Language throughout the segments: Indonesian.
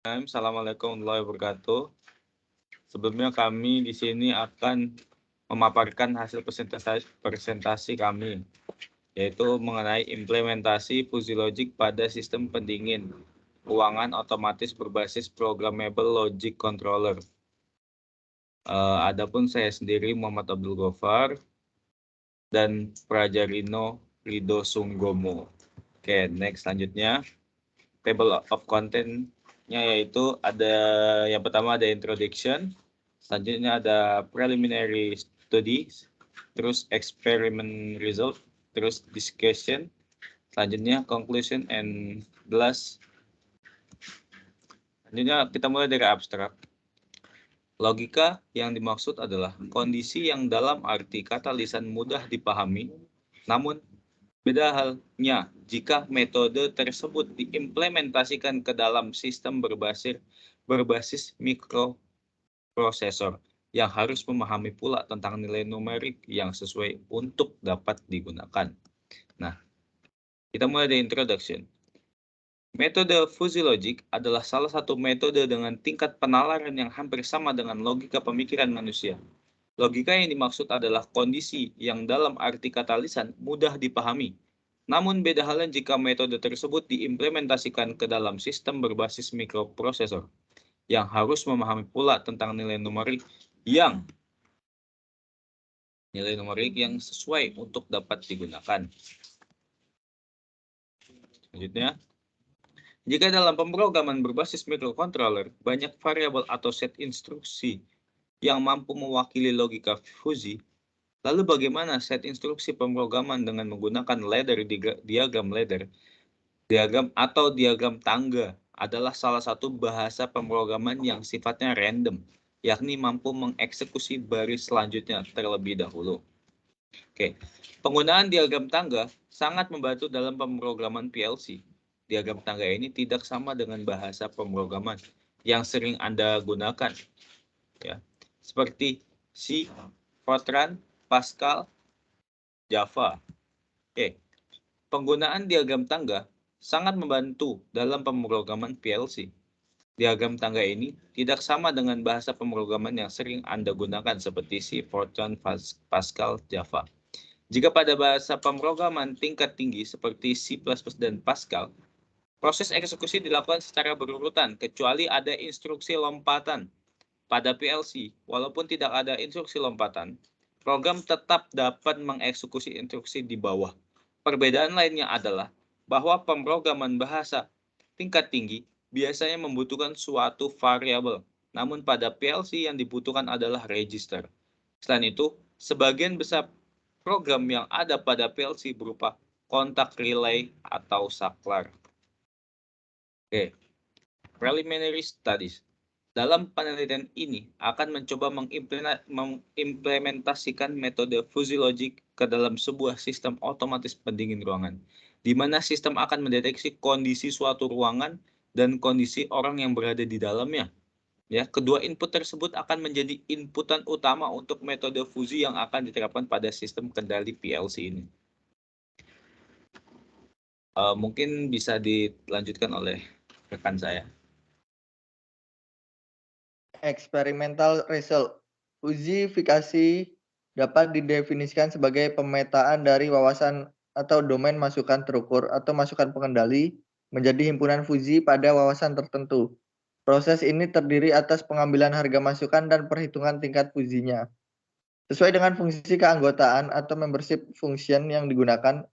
Assalamualaikum warahmatullahi wabarakatuh. Sebelumnya kami di sini akan memaparkan hasil presentasi kami, yaitu mengenai implementasi fuzzy logic pada sistem pendingin ruangan otomatis berbasis programmable logic controller. Adapun saya sendiri Muhammad Abdul Ghaffar dan Prajarino Rido Sunggomo. Oke, next selanjutnya table of content-nya yaitu ada yang pertama ada introduction, selanjutnya ada preliminary studies, terus experiment result, terus discussion, selanjutnya conclusion and last. Selanjutnya kita mulai dari abstrak. Logika yang dimaksud adalah kondisi yang dalam arti kata lisan mudah dipahami, namun beda halnya jika metode tersebut diimplementasikan ke dalam sistem berbasis mikroprosesor yang harus memahami pula tentang nilai numerik yang sesuai untuk dapat digunakan. Nah, kita mulai dari introduction. Metode fuzzy logic adalah salah satu metode dengan tingkat penalaran yang hampir sama dengan logika pemikiran manusia. Logika yang dimaksud adalah kondisi yang dalam arti kata lisan mudah dipahami. Namun beda halnya jika metode tersebut diimplementasikan ke dalam sistem berbasis mikroprosesor yang harus memahami pula tentang nilai numerik yang sesuai untuk dapat digunakan. Selanjutnya, jika dalam pemrograman berbasis microcontroller, banyak variabel atau set instruksi yang mampu mewakili logika fuzzy, lalu bagaimana set instruksi pemrograman dengan menggunakan diagram atau diagram tangga adalah salah satu bahasa pemrograman yang sifatnya random, yakni mampu mengeksekusi baris selanjutnya terlebih dahulu. Oke, penggunaan diagram tangga sangat membantu dalam pemrograman PLC. Diagram tangga ini tidak sama dengan bahasa pemrograman yang sering Anda gunakan, ya, seperti C, Fortran, Pascal, Java. Oke, penggunaan diagram tangga sangat membantu dalam pemrograman PLC. Diagram tangga ini tidak sama dengan bahasa pemrograman yang sering Anda gunakan seperti C, Fortran, Pascal, Java. Jika pada bahasa pemrograman tingkat tinggi seperti C++ dan Pascal, proses eksekusi dilakukan secara berurutan, kecuali ada instruksi lompatan. Pada PLC, walaupun tidak ada instruksi lompatan, program tetap dapat mengeksekusi instruksi di bawah. Perbedaan lainnya adalah bahwa pemrograman bahasa tingkat tinggi biasanya membutuhkan suatu variabel, namun pada PLC yang dibutuhkan adalah register. Selain itu, sebagian besar program yang ada pada PLC berupa kontak relay atau saklar. Oke, preliminary studies. Dalam penelitian ini akan mencoba mengimplementasikan metode fuzzy logic ke dalam sebuah sistem otomatis pendingin ruangan, di mana sistem akan mendeteksi kondisi suatu ruangan dan kondisi orang yang berada di dalamnya. Ya, kedua input tersebut akan menjadi inputan utama untuk metode fuzzy yang akan diterapkan pada sistem kendali PLC ini. Mungkin bisa dilanjutkan oleh rekan saya. Experimental result. Ujifikasi dapat didefinisikan sebagai pemetaan dari wawasan atau domain masukan terukur atau masukan pengendali menjadi himpunan fuzzy pada wawasan tertentu. Proses ini terdiri atas pengambilan harga masukan dan perhitungan tingkat fuzzy-nya. Sesuai dengan fungsi keanggotaan atau membership function yang digunakan,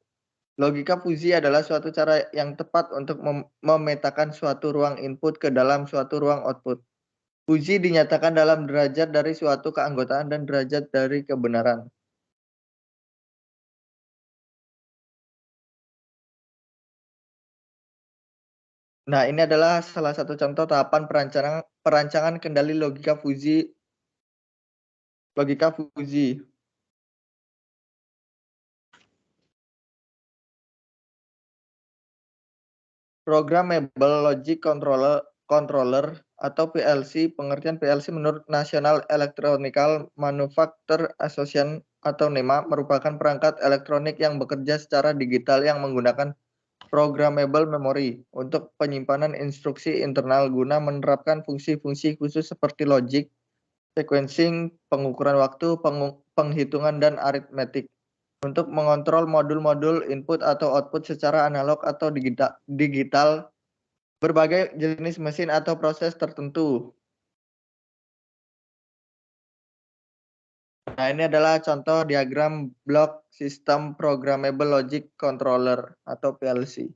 logika fuzzy adalah suatu cara yang tepat untuk memetakan suatu ruang input ke dalam suatu ruang output. Fuzzy dinyatakan dalam derajat dari suatu keanggotaan dan derajat dari kebenaran. Nah, ini adalah salah satu contoh tahapan perancangan kendali logika fuzzy. Programmable Logic Controller atau PLC, pengertian PLC menurut National Electronical Manufacture Association atau NEMA merupakan perangkat elektronik yang bekerja secara digital yang menggunakan programmable memory untuk penyimpanan instruksi internal guna menerapkan fungsi-fungsi khusus seperti logic, sequencing, pengukuran waktu, penghitungan, dan aritmetik. Untuk mengontrol modul-modul input atau output secara analog atau digital berbagai jenis mesin atau proses tertentu. Nah, ini adalah contoh diagram blok sistem programmable logic controller atau PLC.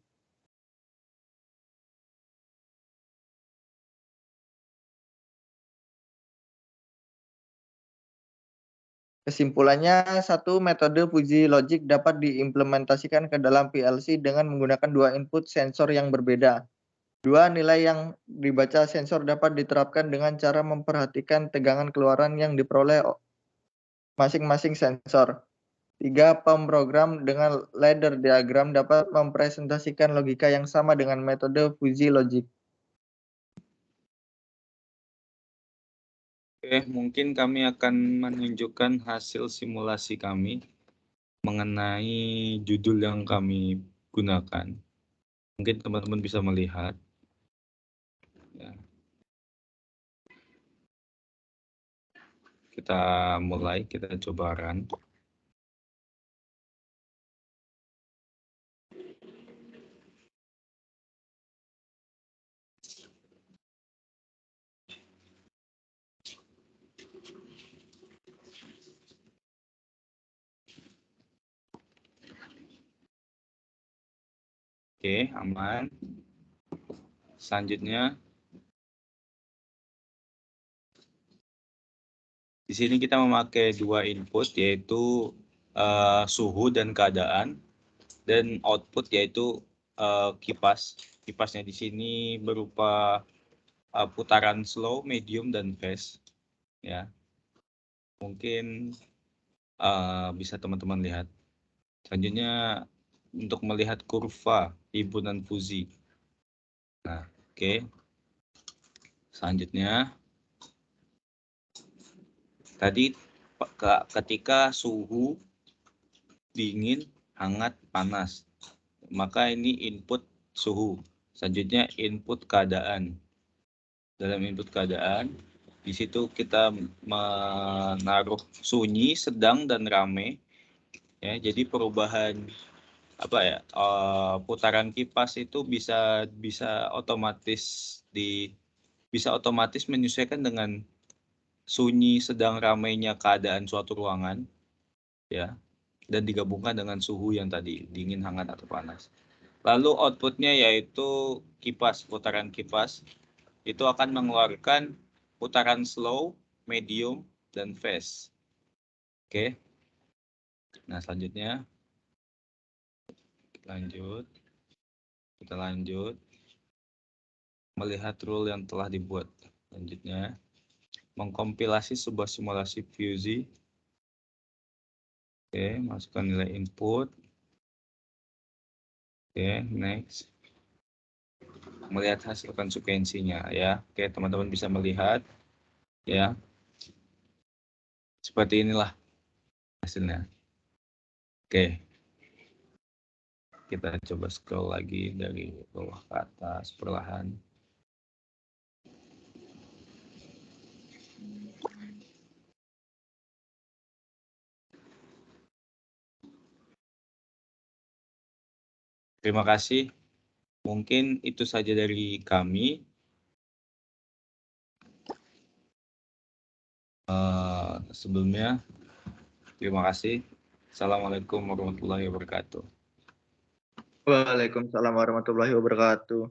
Kesimpulannya, satu metode Fuzzy Logic dapat diimplementasikan ke dalam PLC dengan menggunakan dua input sensor yang berbeda. Dua nilai yang dibaca sensor dapat diterapkan dengan cara memperhatikan tegangan keluaran yang diperoleh masing-masing sensor. Tiga pemrogram dengan ladder diagram dapat mempresentasikan logika yang sama dengan metode Fuzzy Logic. Oke, mungkin kami akan menunjukkan hasil simulasi kami mengenai judul yang kami gunakan. Mungkin teman-teman bisa melihat. Ya. Kita mulai, kita coba run. Oke, aman. Selanjutnya, di sini kita memakai dua input, yaitu suhu dan keadaan, dan output yaitu kipas. Kipasnya di sini berupa putaran slow, medium, dan fast. Ya, mungkin bisa teman-teman lihat. Selanjutnya, untuk melihat kurva himpunan Fuzzy. Nah, oke. Selanjutnya, tadi ketika suhu dingin, hangat, panas, maka ini input suhu. Selanjutnya input keadaan. Dalam input keadaan, di situ kita menaruh sunyi, sedang, dan rame. Ya, jadi perubahan putaran kipas itu bisa otomatis menyesuaikan dengan sunyi, sedang, ramainya keadaan suatu ruangan, ya, dan digabungkan dengan suhu yang tadi dingin, hangat, atau panas. Lalu outputnya yaitu kipas, putaran kipas itu akan mengeluarkan putaran slow, medium, dan fast. Oke. Nah, selanjutnya kita lanjut melihat rule yang telah dibuat. Selanjutnya, mengkompilasi sebuah simulasi Fuzzy. Oke, masukkan nilai input. Oke, next. Melihat hasil konsekuensinya, ya. Oke, teman-teman bisa melihat, ya. Seperti inilah hasilnya. Oke. Kita coba scroll lagi dari bawah ke atas perlahan. Terima kasih. Mungkin itu saja dari kami. Sebelumnya, terima kasih. Assalamualaikum warahmatullahi wabarakatuh. Waalaikumsalam warahmatullahi wabarakatuh.